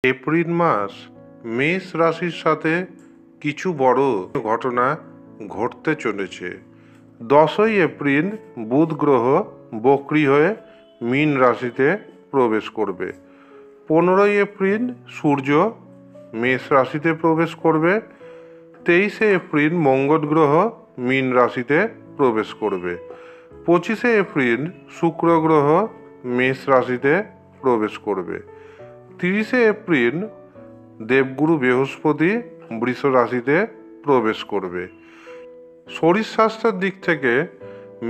April মাস মেষ রাশির সাথে কিছু বড় ঘটনা ঘটতে চলেছে। 10ই এপ্রিল বুধ গ্রহ বক্রী হয়ে মীন রাশিতে প্রবেশ করবে। 15ই এপ্রিল সূর্য মেষ রাশিতে প্রবেশ করবে। 23শে এপ্রিল মঙ্গল গ্রহ মীন রাশিতে প্রবেশ করবে। 25শে এপ্রিল শুক্র গ্রহ মেষ রাশিতে প্রবেশ করবে। 30শে এপ্রিল দেবগুরু বৃহস্পতি বৃষ রাশিতে প্রবেশ করবে। শরীর স্বাস্থ্যের দিক থেকে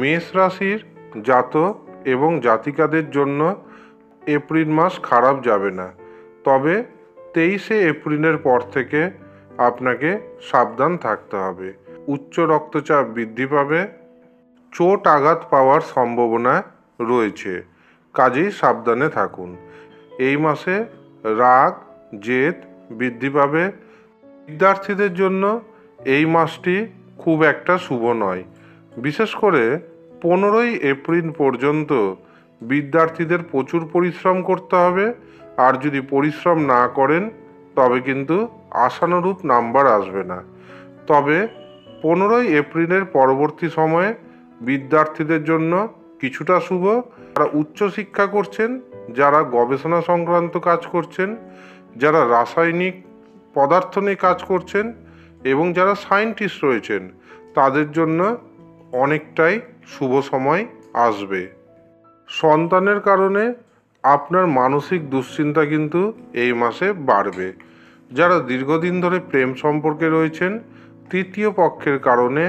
মেষ রাশির জাতক এবং জাতিকাদের জন্য এপ্রিল মাস খারাপ যাবে না, তবে 23শে এপ্রিলের পর থেকে আপনাকে সাবধান থাকতে হবে। উচ্চ রক্তচাপ বৃদ্ধি পাবে, চোট আঘাত পাওয়ার সম্ভাবনা রয়েছে, কাজেই সাবধানে থাকুন। এই মাসে রাগ জেদ বৃদ্ধি পাবে। বিদ্যার্থীদের জন্য এই মাসটি খুব একটা শুভ নয়। বিশেষ করে 15ই এপ্রিল পর্যন্ত বিদ্যার্থীদের প্রচুর পরিশ্রম করতে হবে, আর যদি পরিশ্রম না করেন তবে কিন্তু আশানুরূপ নাম্বার আসবে না। তবে 15ই এপ্রিলের পরবর্তী সময়ে বিদ্যার্থীদের জন্য কিছুটা শুভ। যারা উচ্চশিক্ষা করছেন, যারা গবেষণা সংক্রান্ত কাজ করছেন, যারা রাসায়নিক পদার্থ নিয়ে কাজ করছেন এবং যারা সায়েন্টিস্ট রয়েছেন, তাদের জন্য অনেকটাই শুভ সময় আসবে। সন্তানের কারণে আপনার মানসিক দুশ্চিন্তা কিন্তু এই মাসে বাড়বে। যারা দীর্ঘদিন ধরে প্রেম সম্পর্কে রয়েছেন, তৃতীয় পক্ষের কারণে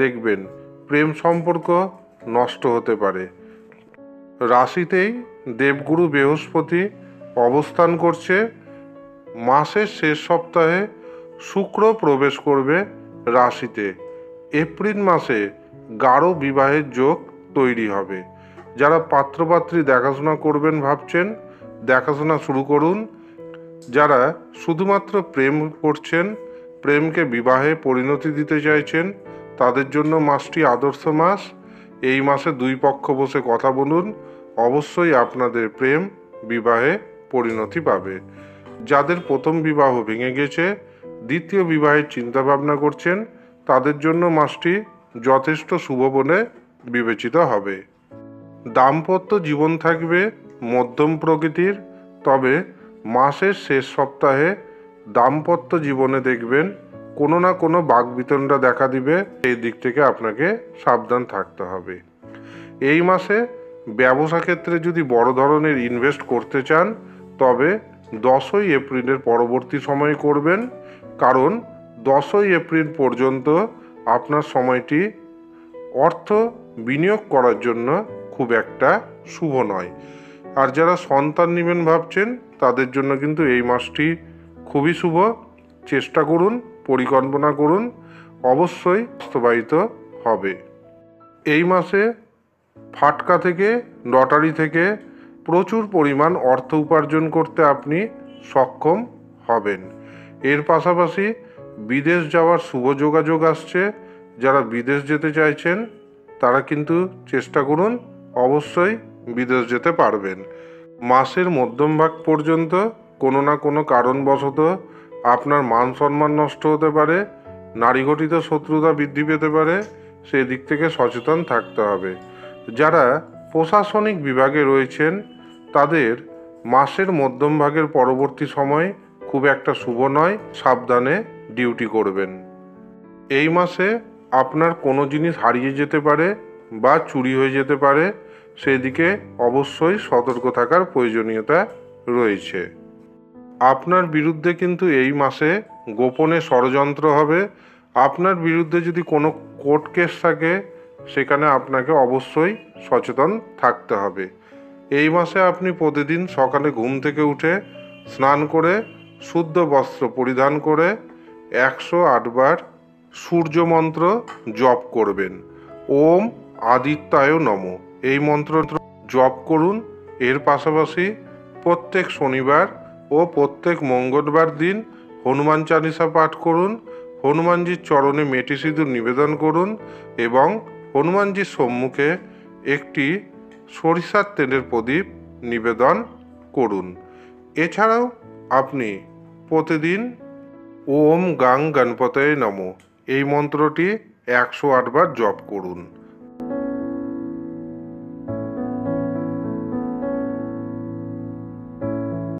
দেখবেন প্রেম সম্পর্ক নষ্ট হতে পারে। রাশিতেই দেবগুরু বৃহস্পতি অবস্থান করছে। মাসের শেষ সপ্তাহে শুক্র প্রবেশ করবে রাশিতে। এপ্রিল মাসে গাঢ় বিবাহের যোগ তৈরি হবে। যারা পাত্রপাত্রী দেখাশোনা করবেন ভাবছেন, দেখাশোনা শুরু করুন। যারা শুধুমাত্র প্রেম করছেন, প্রেমকে বিবাহে পরিণতি দিতে চাইছেন, তাদের জন্য মাসটি আদর্শ মাস। এই মাসে দুই পক্ষ বসে কথা বলুন, অবশ্যই আপনাদের প্রেম বিবাহে পরিণতি পাবে। যাদের প্রথম বিবাহ ভেঙে গেছে, দ্বিতীয় বিবাহের চিন্তাভাবনা করছেন, তাদের জন্য মাসটি যথেষ্ট শুভ বলে বিবেচিত হবে। দাম্পত্য জীবন থাকবে মধ্যম প্রকৃতির, তবে মাসের শেষ সপ্তাহে দাম্পত্য জীবনে দেখবেন কোনো না কোনো বাকবিতণ্ডা দেখা দিবে। এই দিক থেকে আপনাকে সাবধান থাকতে হবে। এই মাসে ব্যবসা ক্ষেত্রে যদি বড় ধরনের ইনভেস্ট করতে চান, তবে 10ই এপ্রিলের পরবর্তী সময়ে করবেন, কারণ 10ই এপ্রিল পর্যন্ত আপনার সময়টি অর্থ বিনিয়োগ করার জন্য খুব একটা শুভ নয়। আর যারা সন্তান নেবেন ভাবছেন, তাদের জন্য কিন্তু এই মাসটি খুবই শুভ। চেষ্টা করুন, পরিকল্পনা করুন, অবশ্যই বাস্তবায়িত হবে। এই মাসে ফাটকা থেকে, লটারি থেকে প্রচুর পরিমাণ অর্থ উপার্জন করতে আপনি সক্ষম হবেন। এর পাশাপাশি বিদেশ যাওয়ার শুভ যোগাযোগ আসছে। যারা বিদেশ যেতে চাইছেন, তারা কিন্তু চেষ্টা করুন, অবশ্যই বিদেশ যেতে পারবেন। মাসের মধ্যমভাগ পর্যন্ত কোনো না কোনো কারণবশত আপনার মান সম্মান নষ্ট হতে পারে, নারীঘটিত শত্রুতা বৃদ্ধি পেতে পারে, সেই দিক থেকে সচেতন থাকতে হবে। যারা প্রশাসনিক বিভাগে রয়েছেন, তাদের মাসের মধ্যমভাগের পরবর্তী সময় খুব একটা শুভ নয়, সাবধানে ডিউটি করবেন। এই মাসে আপনার কোনো জিনিস হারিয়ে যেতে পারে বা চুরি হয়ে যেতে পারে, সেদিকে অবশ্যই সতর্ক থাকার প্রয়োজনীয়তা রয়েছে। আপনার বিরুদ্ধে কিন্তু এই মাসে গোপনে ষড়যন্ত্র হবে। আপনার বিরুদ্ধে যদি কোনো কোর্ট কেস থাকে, সেখানে আপনাকে অবশ্যই সচেতন থাকতে হবে। এই মাসে আপনি প্রতিদিন সকালে ঘুম থেকে উঠে স্নান করে শুদ্ধ বস্ত্র পরিধান করে 108 বার সূর্য মন্ত্র জপ করবেন। ওম আদিত্যায় নমঃ এই মন্ত্র জপ করুন। এর পাশাপাশি প্রত্যেক শনিবার ও প্রত্যেক মঙ্গলবার দিন হনুমান চালিসা পাঠ করুন। হনুমানজির চরণে মেটি সিঁদুর নিবেদন করুন এবং হনুমানজির সম্মুখে একটি সরিষার তেলের প্রদীপ নিবেদন করুন। এছাড়াও আপনি প্রতিদিন ওম গাং গণপতয়ে নমঃ এই মন্ত্রটি 108 বার জপ করুন।